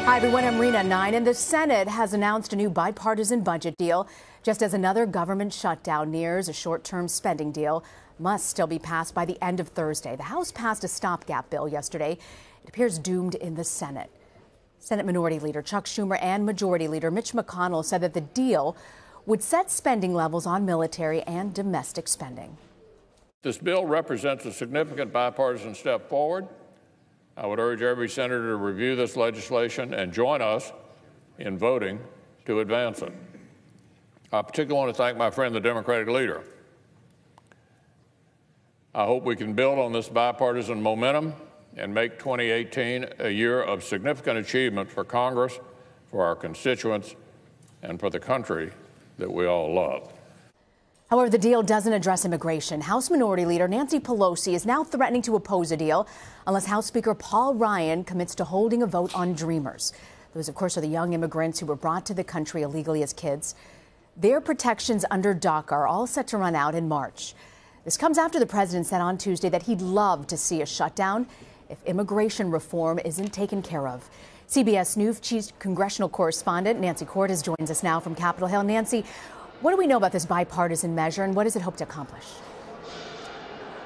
Hi, everyone. I'm Rena 9, and the Senate has announced a new bipartisan budget deal. Just as another government shutdown nears, a short-term spending deal must still be passed by the end of Thursday. The House passed a stopgap bill yesterday. It appears doomed in the Senate. Senate Minority Leader Chuck Schumer and Majority Leader Mitch McConnell said that the deal would set spending levels on military and domestic spending. This bill represents a significant bipartisan step forward. I would urge every senator to review this legislation and join us in voting to advance it. I particularly want to thank my friend, the Democratic leader. I hope we can build on this bipartisan momentum and make 2018 a year of significant achievement for Congress, for our constituents, and for the country that we all love. However, the deal doesn't address immigration. House Minority Leader Nancy Pelosi is now threatening to oppose a deal unless House Speaker Paul Ryan commits to holding a vote on Dreamers. Those, of course, are the young immigrants who were brought to the country illegally as kids. Their protections under DACA are all set to run out in March. This comes after the president said on Tuesday that he'd love to see a shutdown if immigration reform isn't taken care of. CBS News Chief Congressional Correspondent Nancy Cordes joins us now from Capitol Hill. Nancy, what do we know about this bipartisan measure, and what does it hope to accomplish?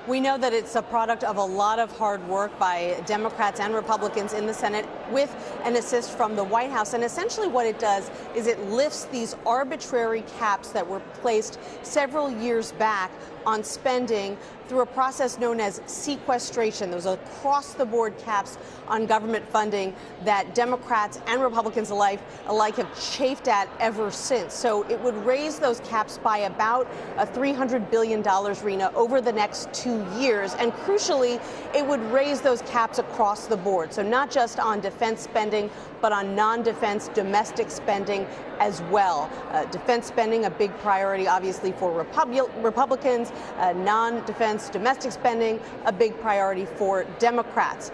We know that it's a product of a lot of hard work by Democrats and Republicans in the Senate with an assist from the White House. And essentially what it does is it lifts these arbitrary caps that were placed several years back on spending through a process known as sequestration. Those across-the-board caps on government funding that Democrats and Republicans alike have chafed at ever since. So it would raise those caps by about $300 billion, Rena, over the next 2 years. And crucially, it would raise those caps across the board. So not just on defense spending, but on non-defense domestic spending as well. Defense spending, a big priority, obviously, for Republicans. Non-defense domestic spending, a big priority for Democrats.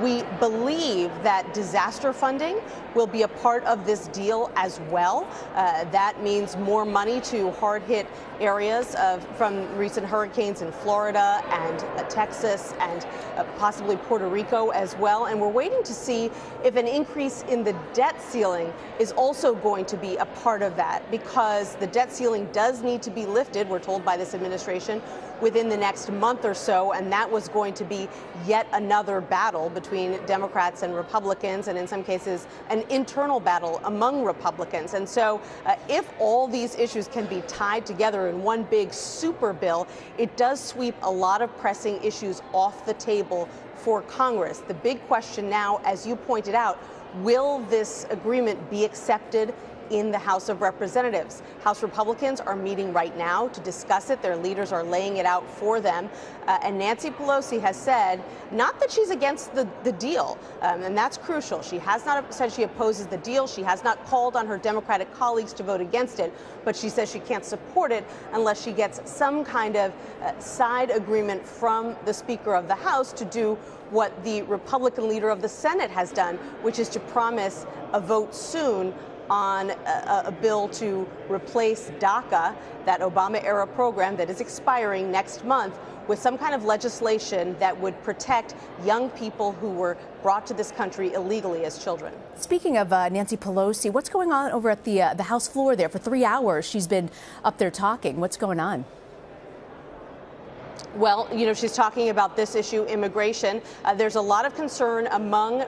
We believe that disaster funding will be a part of this deal as well. That means more money to hard-hit areas from recent hurricanes in Florida and Texas and possibly Puerto Rico as well. And we're waiting to see if an increase in the debt ceiling is also going to be a part of that, because the debt ceiling does need to be lifted, we're told by this administration, within the next month or so, and that was going to be yet another battle between Democrats and Republicans, and in some cases an internal battle among Republicans. And so if all these issues can be tied together in one big super bill, it does sweep a lot of pressing issues off the table for Congress. The big question now, as you pointed out, will this agreement be accepted in the House of Representatives? House Republicans are meeting right now to discuss it. Their leaders are laying it out for them. And Nancy Pelosi has said, not that she's against the deal, and that's crucial. She has not said she opposes the deal. She has not called on her Democratic colleagues to vote against it, but she says she can't support it unless she gets some kind of side agreement from the Speaker of the House to do what the Republican leader of the Senate has done, which is to promise a vote soon on a bill to replace DACA, that Obama-era program that is expiring next month, with some kind of legislation that would protect young people who were brought to this country illegally as children. Speaking of Nancy Pelosi, what's going on over at the House floor there? For 3 hours, she's been up there talking. What's going on? Well, you know, she's talking about this issue, immigration. There's a lot of concern among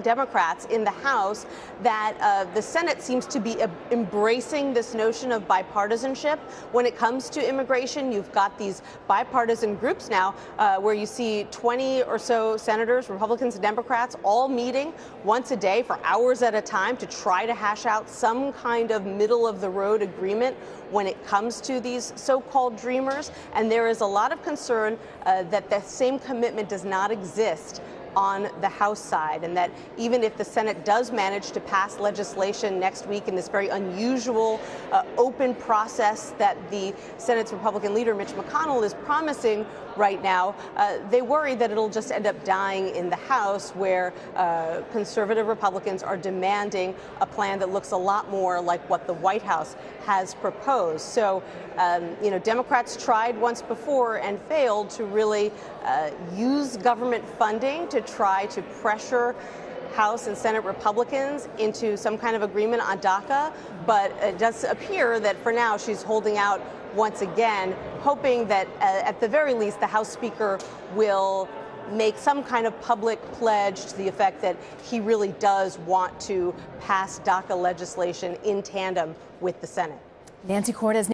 Democrats in the House that the Senate seems to be embracing this notion of bipartisanship. When it comes to immigration, you've got these bipartisan groups now where you see 20 or so senators, Republicans and Democrats, all meeting once a day for hours at a time to try to hash out some kind of middle-of-the-road agreement when it comes to these so-called dreamers. And there is a lot of concern that the same commitment does not exist on the House side, and that even if the Senate does manage to pass legislation next week in this very unusual open process that the Senate's Republican leader Mitch McConnell is promising right now, they worry that it'll just end up dying in the House, where conservative Republicans are demanding a plan that looks a lot more like what the White House has proposed. So, you know, Democrats tried once before and failed to really use government funding to try to pressure House and Senate Republicans into some kind of agreement on DACA, but it does appear that for now she's holding out once again, hoping that at the very least the House Speaker will make some kind of public pledge to the effect that he really does want to pass DACA legislation in tandem with the Senate. Nancy Cordes.